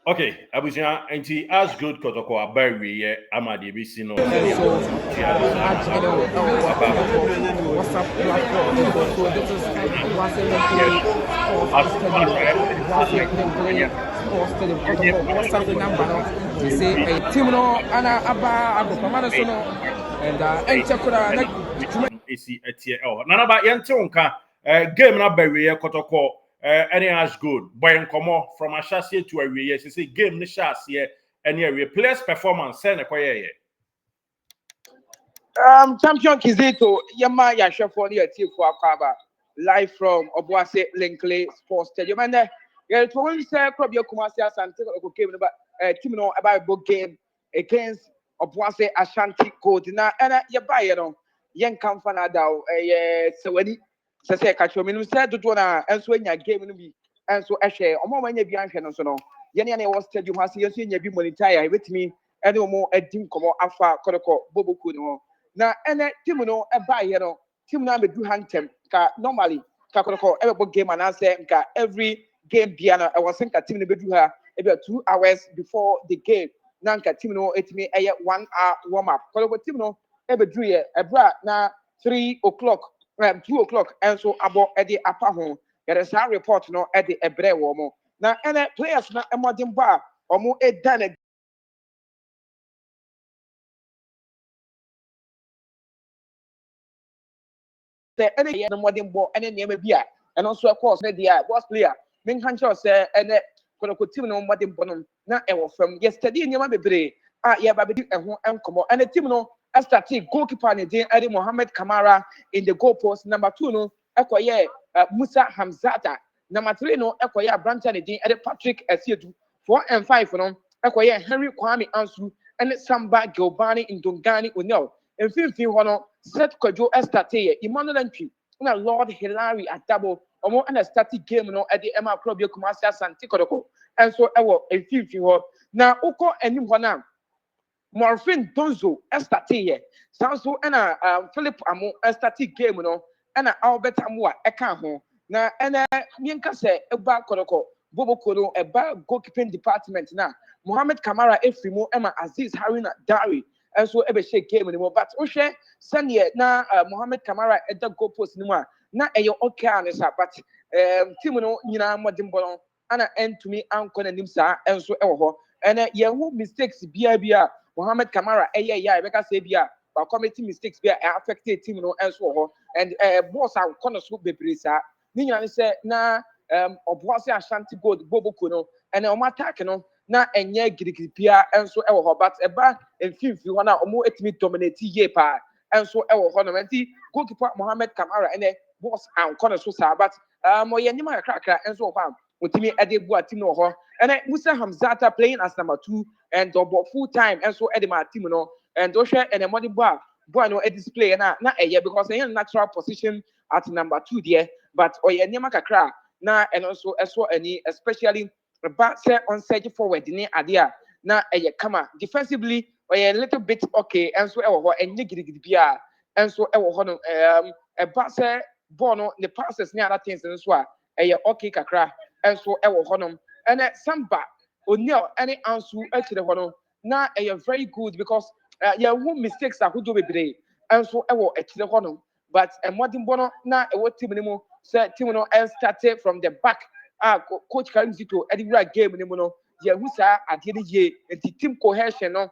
Okay, Abuja, and he as good Kotoko Aberry, Amadi Bisi no. So WhatsApp platform. So this is Obuasi Sports Stadium. WhatsApp number no. They say a team no ana aba agopamana so no and enchekura na AC etie oh nanaba yente wonka game na Berry Kotoko any as good boy nkomo from Ashase to Awie say game ni shase any area players performance say na koye Champion Kizito, Yama Yashafoni Atifu Akaba, live from Obuasi Linkley Sports Stadium. And yeah, to only say Krobio Kumasia and game about Timino about book game against Obuasi Ashanti Code. Now, and Yabayano, Yan Kamfanadao, so when he says, Kacho, said to Dona, and so when your game will be, and so Ashe, or more when you be Anshan, so no. Yanni was Stadium has seen you be monetary with me, and no more a team come Alpha Kotoko, Bobo Kuno. Na ene team no eba here no team na be do hantem ka normally ka koko every game and answer ka every game bia na I was think ka team no be do ha about 2 hours before the game na ka team no etimi eye 1 hour warm up koko team no e be do here ebra na 3 o'clock 2 o'clock and so abo e de apa ho there is a report no e de ebre wo mo na ene players na emodin ba omo e dan any modern ball any name beer and also of course the boss player min hancho say and koko team no modern bonum na e from yesterday nyama bebre yeah ba be ho enkomo and the team no started goalkeeper ne din Eddie Mohammed Kamara in the goal post number 2 no ekoye Musa Hamzata number 3 no ekoye Brancha ne din Eddie Patrick Esiedu 4 and 5 no ekoye Henry Kwame Ansu and Samba Gilbani Ndongani Onel in 15 hono set Kojo Estate Emmanuel Entry na Lord Hilary Adabo omo na starting game no e de Emma Krobio Kumasi Asante Kotoko and so ewo in 15 ho na uko enim ho na Morphine Donzo estate here sanso na Philip Amo estate game no na Albert Amwa eka ho na ena mienka se eba Kotoko Bobo Kono eba goalkeeping department na Mohammed Kamara Efrimo Emma Aziz Haruna Dari and so ebe shake game anymore but ohwe sane na Mohammed Kamara at the goal post anymore na eyo okay anisa but team no nyina modin bolo ana entumi anko na nim sa enso ewo ho and ye who mistakes bia Mohammed Kamara ya be ka say bia ba committee mistakes bia affected team no enso ho and boss an kono so bebre sa ni nyina say na Obuasi Ashanti gold Bobo Kono and o attack no na enye girigiri bia enso ewo ho but eba emfimfi ho na omo etimi dominate ye pa enso ewo ho no nti goalkeeper Mohammed Kamara ene boss an kono so sa but mo ye nyima krakra enso ho otimi ede bu team no ho ene Musa Hamzata playing as number 2 and double full time enso ede ma team no and do hwe ene modi boy no e display na eye because eye natural position at number 2 there but oye nyima kakra na and also any especially back set on surge forward ni adea na eye kama defensively a little bit okay and so ewo ho enye gidigidi bia and so ewo ho no back set ball no the passes ni other things so a eye okay kakra and so ewo ho no and Samba O'Neal any ansu actually ho no na eye very good because yeah who mistakes are who do bebre and so ewo actually ho no but modern bono na ewo team ni mo say team no started from the back coach Karim Zito edwura game ni mu no ye hu sa ade ni ye enti team cohesion no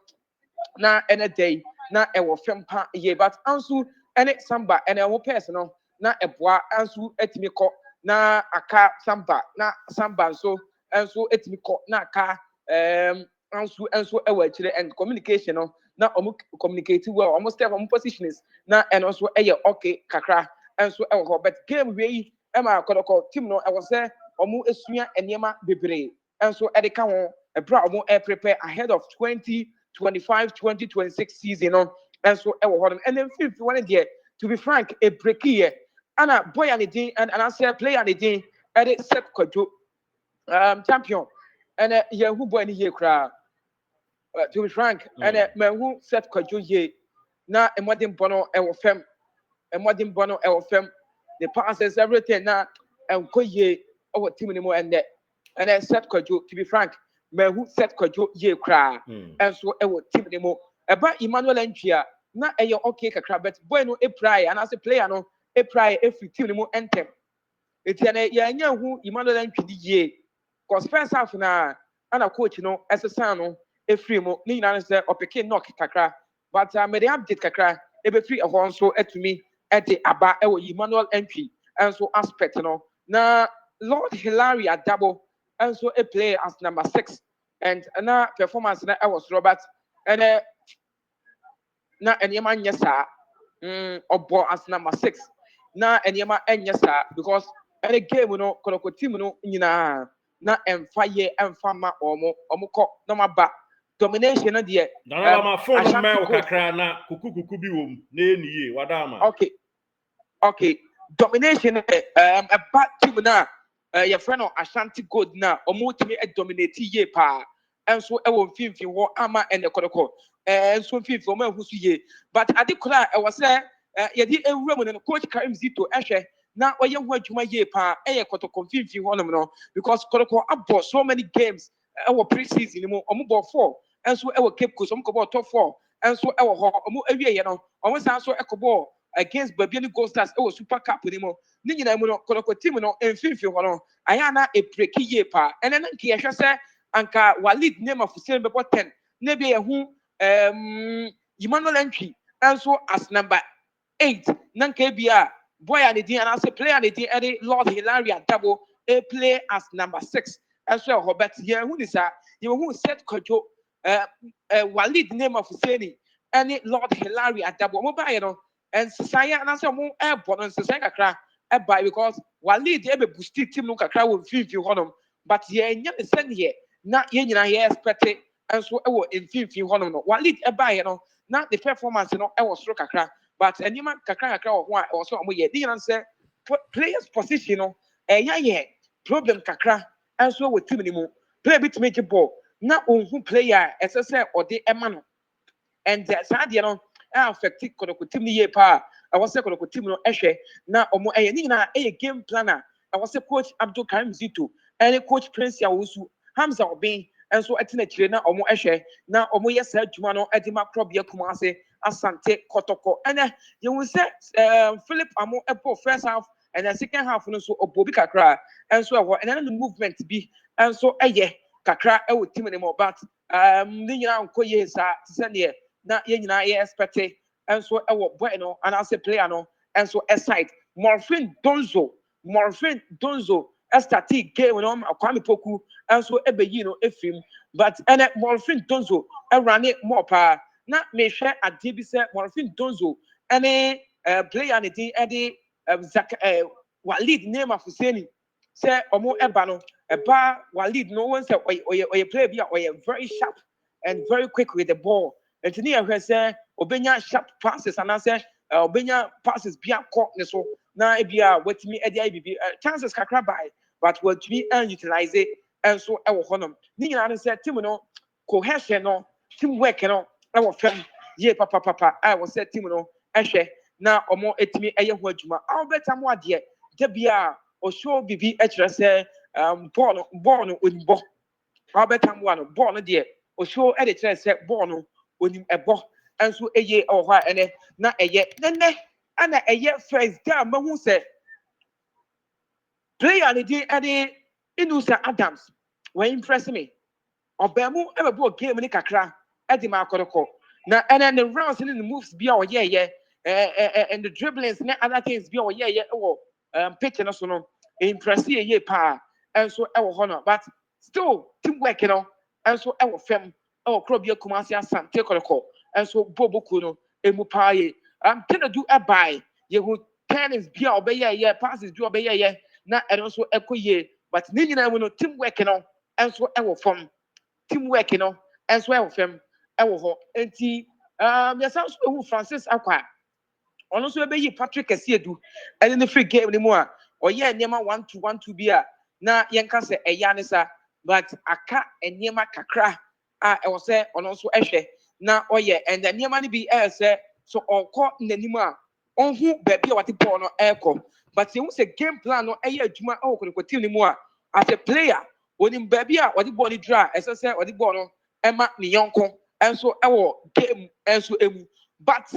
na ene day na ewo fempa ye but ansu ene Samba ene ho person no na eboa ansu etimi ko na aka Samba so ansu etimi ko na aka ansu ewo akire and communication no na omo communicate well almost step on positions na and also eye okay kakra ansu ewo ho but game we Emma Kotoko team no ewo say omo esua enema bebre enso edeka ho ebra omo prepare ahead of 2025-2026 season no enso ewo ho and then fifth one there to be frank a break here ana boy and din and I say player and din ede set Kojo champion and ye who boy ni here kra to be frank and man who set Kojo ye na emodin bono ewo fem the passes everything na enko ye our team anymore and then set Kojo to be frank who set Kojo ye cry, and so I will tip them more. About Emmanuel Entria, not a okay, but bueno, a pry, and as a player, no, a pry, if you tip them more enter. It's an young who Emmanuel Entry ye, because first half now, and a coach, as a son, a free mo, Nina answer or Pekin knock kakra, but I made the update kakra, every free of one so at me at the Abba Emmanuel Entry, and so aspect, Now, Lord Hilaria double, and so a player as number 6, and now performance I was Robert, and now and Yaman yesa, or as number 6, now and Yama and yesa, because any game Kotoko team na emfa emfama omo no maba domination no de na ma phone mail kakra na kuku bi wom na eniye wadama. Okay domination a bad team na your friend of Ashanti Gold na omo timi dominate ye pa enso e won finfin wo ama ene Kotoko enso finfin o ma hu su ye but adikola e was say ye di ewura mu no coach Karim Zito ehwe na oye hu adwuma ye pa Kotoko finfin honom no because Kotoko abo so many games our pre-season mu omo ball 4 enso e Cape Coast omo ko ball top 4 enso e ho omo awie ye no omo san so e ko ball against Babiani Gold Stars Super Cup ni mo ni nyina mu no Kotoko team no finfin ho no ayana e preki ye pa ene na nke ye hwe se anka Walid name of Hussein bebo 10 na be ye hu Emmanuel Entry enso as number 8 na nke bia boy and the and as a player and the Lord Hilaria double a play as number 6 as well but here who is you who set Kojo Walid name of Hussein and Lord Hilaria double mobile and society and as a more airborne and society kakra by because Walid ebe boosted team no kakra will feel honum but yeah nya send here na ye nyina ye expect and so e wo infimfin honum no Walid eba no na the performance no e was kakra but anyman kakra ho a also omo ye di say players position no ye problem kakra and so with team ni mu play bit make ball na onhu player say or the ema no and that dey no affect Kotoko team ni ye pa I was say Kotoko team no ehwe na omo ni na game planner I was say coach Abdul Karim Zito and coach Prince Yawusu Hamza Obin and so atina chire na omo ehwe na omo ye sa adwuma no edima krobia Kumase Asante Kotoko and you will say Philip Amo Epo first half and the second half no so obobi kakra and so and then the movement be and so kakra e wo team ni mo but ni nyina nko ye sa sene na ye nyina ye expect and so e wo boy no and as a player no and so aside Morfin Donzo start game no Kwame Poku and so ebeyi no efim but and Morfin Donzo e run it more pa na me hwe ade bi se Morfin Donzo any player ne din ede Walid name of Hussein say omo eba no eba Walid no one say oye player bi oye very sharp and very quick with the ball and ni ehwe say obenya sharp passes and say obenya passes bi akọ ne so na ebia watimi ede ai bibi chances kakra by but watimi utilize it and so e wo honom ni nyina ne say team no cohesion no teamwork no e wo fam ye papa I was say team no ehwe na omo etimi eye ho adwuma Albert Amwade de bia o show bibi e kire say ball no onimbo Albert Amwade ball no de o show e de kire say ball no onim ebo enso eye o ho ene na eye nene ana eye first game mahu say player ne di ede Inusa Adams when impress me obemu e be game ni kakra e di ma Kotoko na and the rounds and the moves be our and the dribblings and other things be our pitch and so no impress ye pa and so our honor but still teamwork and so our fam our club your Kumasi Asante Kotoko and so Bobo Kuno emu pa ye can do a buy ye who tennis be our passes do obey na and also echo ye but ni na no teamwork and so our fam teamwork and so our fam ewo ho enti yesa so ehu Francis Akwa ono so be yi Patrick Esiedu ene ne free game ni mu a oye enema 1-2 bi a na yenka se eya ne sa but aka enema kakra a ewo se ono so ehwe na oye and enema ni bi se so onko nanim a onhu ba bi a wate ball no ekọ but you say game plan no eye adwuma o Kotoko team ni mu a as a player onim baby a odi ball ni dra esese odi ball no ema ni yonko enso ewo game enso emu but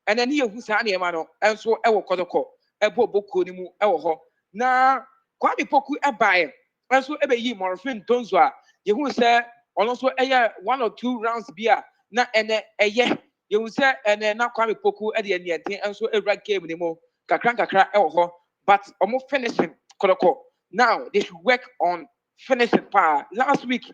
and then you sa na ema no enso ewo Kotoko ebo boko ni mu ewo ho na Kwame Poku ebae enso ebe yi Morfin Donzo a yehu se ono so eye 1 or 2 rounds bia na ene eye yehu se ene na Kwame Poku e de ene enso ewra game ni mu kakra ewo ho but omo finishing Kotoko now they should work on finishing power last week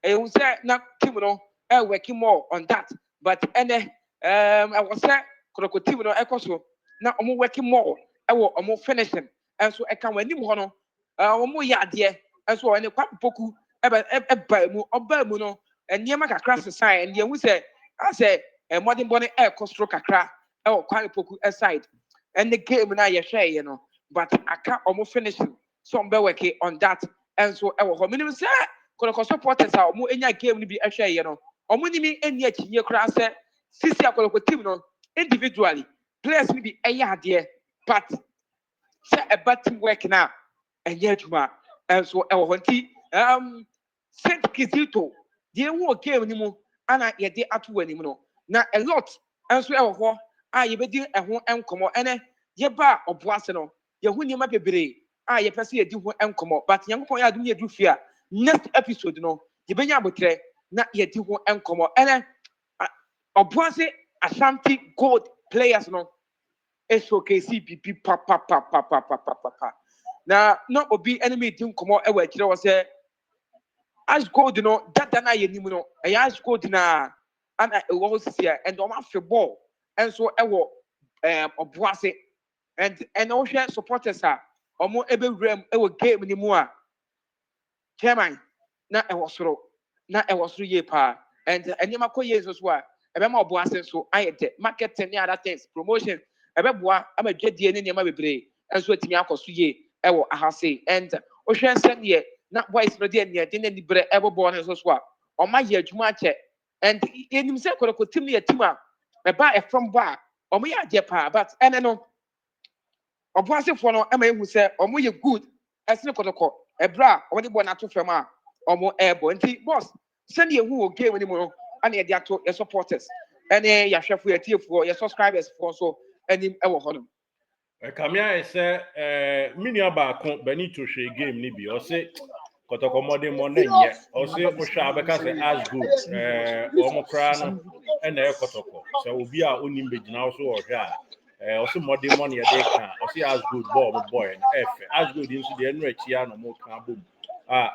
yehu se na team no working more on that but ene I was say Kotoko team no ekoso na omo working more ewo omo finishing enso e kan wani mu ho no omo ya ade enso ene Kwame Poku eba mu oba mu no eniema kakra sesan and yehu se I say modern body cost kakra Kwame Poku aside and the game na ye hwe ye no but aka omo finishing some be working on that enso ewo ho minimum say Kotoko supporters a omo enya game ni bi hwe ye no omo ni mi eni akinye kra se sisi Kotoko team no individually players ni bi eya ade but say a team work na enye adwuma enso ewo ho nti Saint Kizito the wo game ni mu ana ye de ato wani mu no na a lot enso ewo ho a ye bedi eho enkomo ene ye ba Obuasi no ye hu niema bebre a ye pese ye di ho enkomo but yankopon ya dum ye du fia next episode no ye benya abotre na ye di ho enkomo ene Obuasi Ashanti Gold players no showcase BP pa na no obi enemy di nkomo e wa kire wo se Ash Gold no dada na ye nimu no e Ash Gold na ana e wo sisia and o ma fe ball and so e wo Obuasi and o hwe supporters a omo ebe wram e wo game ni mu a chairman na e wo soro ye pa and enema koye so a ebe ma Obuasi so ayede marketing ni other things promotion ebe boa ama dwadie ni nema bebre enso atimi akoso ye e wo ahase and o hwe nsem ye na boys no de ania de ni bre ebe bo no so a o ma ye adwuma ache and enim se Kotoko team ni team a eba e from bar o mo ya je pa but ene no Obuasi for no ema ehu se o mo ye good esne Kotoko ebra o de bo na to fam a o mo ebo nti boss send ye hu o game ni mo no ana ye de ato your supporters ene ya hwefo ya tiefo your subscribers for so enim ewo ho no Kamia say mini ba kon bani to hwe game ni bi o say Kotoko modern mo na nye o say o hwa abeka say Ash Good o mo kra no na e Kotoko so obi a onim begina o so o hwa o say modern mo na dey kan o say Ash Good ball mo boy no efe Ash Good nso de enu achi no mo kan bom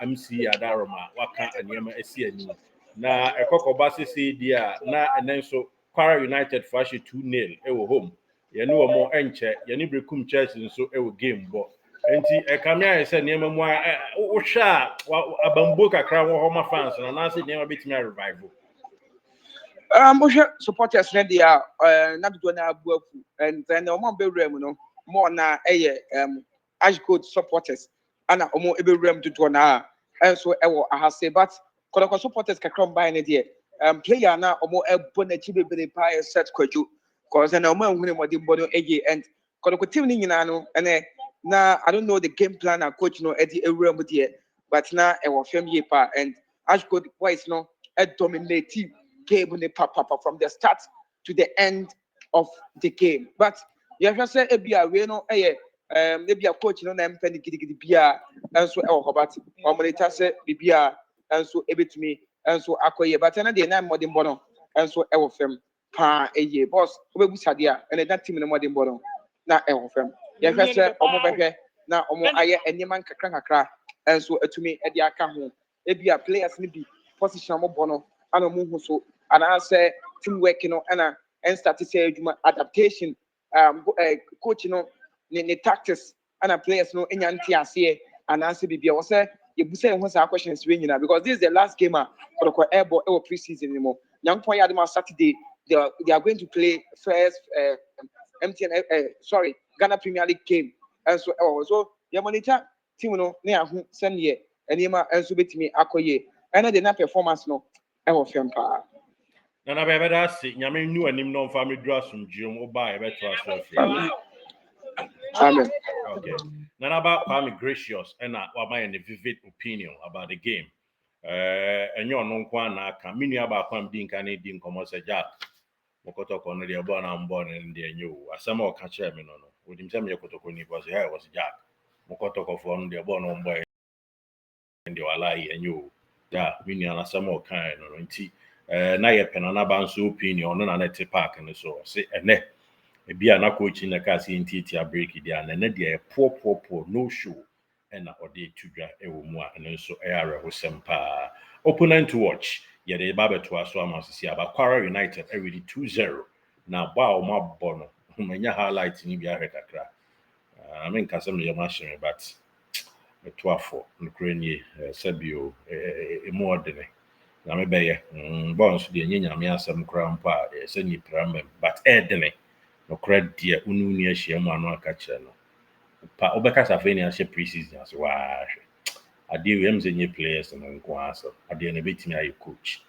MC Adaroma waka aniema esi ani na ekokoba sisi dia na enenso Kwara United for 2-0 e wo home ye ne wo mo enche ye ne brekum church nso e wo game bo enti ekamia ye se niema mu wo hwa abambo kakra wo ho ma fans na se niema betimi revival o hwe supporters na dia na do na abuafu and then o mo be wram no mo na eye Ash Gold supporters ana o mo ebe wram do na enso e wo ahase but Kotoko supporters kakra mba ne dia player na o mo ebo na chi bebere pa set kwaju cause na o mo ehunu mo de bodo eye and Kotoko team ni nyina no ene na I don't know the game plan and coach no edi ewram dia but na e wo fam ye pa and Ash Gold boys no dominate team game from the start to the end of the game but you just say ebia we no ebia coach no na mpani gidigidi bia enso e wo but o monitor say bibia enso ebetumi enso akoye but na dey na modern bono enso e wo fam pa eye boss obebusa dia and that team no modern bono na e wo fam you just say o mo behwe na o mo aye enyeman kakra enso etumi e dia aka ho ebia players ni bi position mo bono ana mo hu so ana say teamwork no and start to say adaptation coach no ne tactics ana players no enya nti ase ana say bibia wo say you busa ho say questions we nyina because this is the last game for the airborne pre-season anymore Nyankopon ya dem Saturday they are going to play first Ghana Premier League game and so you monitor team no na hu send ye enima enso betimi akoye and the na performance no e wo fem pa na bebe da se nyame nu anim no family dura sumjium oba e beto aso afri amen okay Nanaba Kwame Gracious and a vivid opinion about the game. And you're non quan mini about Kwam Dean Canadian Commerce Jack. Kotoko no the born and born in the new. As some more catch me no. With him tell me Kotoko was here was Jack. Kotoko from the born on boy and the ally and you. Yeah, mini and some more kind of tea. Na ye penana so opinion no na net park and so say ene e bia na coach in the case ntiti a break it and na dey poor no show and na ode tudwa e wo mu a and so e are ho sempa opponent to watch ye dey ba beto aso amasisi aba Kwara United already 2-0 na ba o ma bo no manya highlight ni bia hwekakra I mean kasem no ye ma sheme but to afọ nkrenye sabio e mo ordinary na me beye bonus de nye nyame asem kra mpa se ni pramem but edene no credit dia unu ni ahia mu anu aka kire no pa obeka safe ni ahia pre-season as wa ade we mze nye players no nko aso ade na betimi ayi coach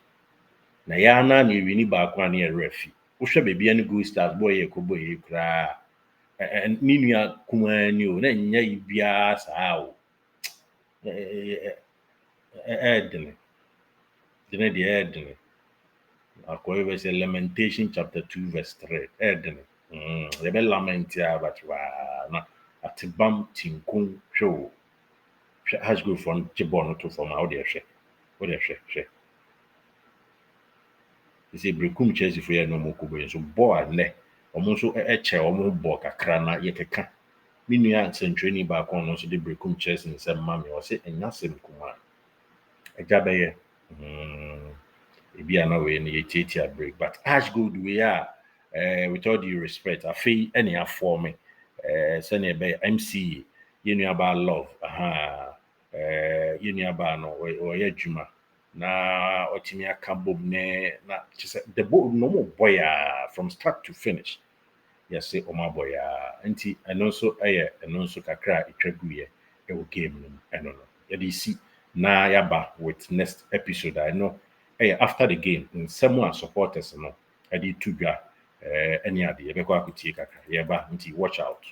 na ya na ni wini ba kwa na referee wo hwe be bia ni go stars boy e kobo e kra ni nua kuma ni o na nya ibia saa o edene dene de edene Akoy we say Lamentation chapter 2 verse 3 edene they be lament ya but na atibam tinkun show has go from Jibon to from out there what they she they say brekum chase for ya no mokubo so boy ne omo so che omo bo kakra na yekeka minua century ba kon no so de brekum chase in some mami o say enyasem kuma ejabe Ebi na we na yetiatia break but Ash Gold we are with all due respect I feel any for me send be MC you about love you about no or adwuma na otimi aka bob ne na the no more boy from start to finish yes say o my boy anti and also and also kakra itwaguye e wo game no eno no ya dey see na yaba with next episode I know after the game some supporters no I did to ga any ade e be kwa kutie kakra yeba nti watch out